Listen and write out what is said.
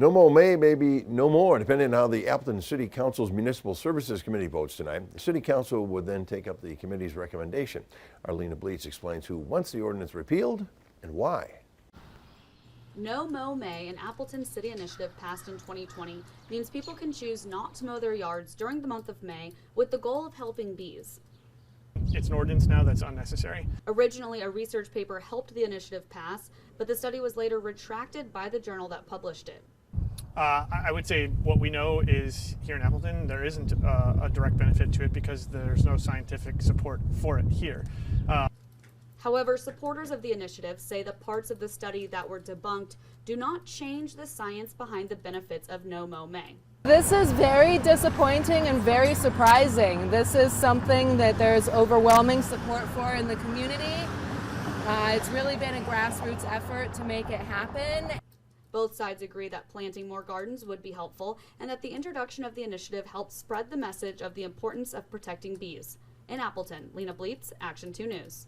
No Mow May, maybe no more, depending on how the Appleton City Council's Municipal Services Committee votes tonight. The City Council would then take up the committee's recommendation. Arlena Bleets explains who wants the ordinance repealed and why. No Mow May, an Appleton City initiative passed in 2020, means people can choose not to mow their yards during the month of May with the goal of helping bees. It's an ordinance now that's unnecessary. Originally, a research paper helped the initiative pass, but the study was later retracted by the journal that published it. I would say what we know is here in Appleton, there isn't a direct benefit to it because there's no scientific support for it here. However, supporters of the initiative say the parts of the study that were debunked do not change the science behind the benefits of No Mow May. This is very disappointing and very surprising. This is something that there's overwhelming support for in the community. It's really been a grassroots effort to make it happen. Both sides agree that planting more gardens would be helpful and that the introduction of the initiative helps spread the message of the importance of protecting bees. In Appleton, Lena Bleets, Action 2 News.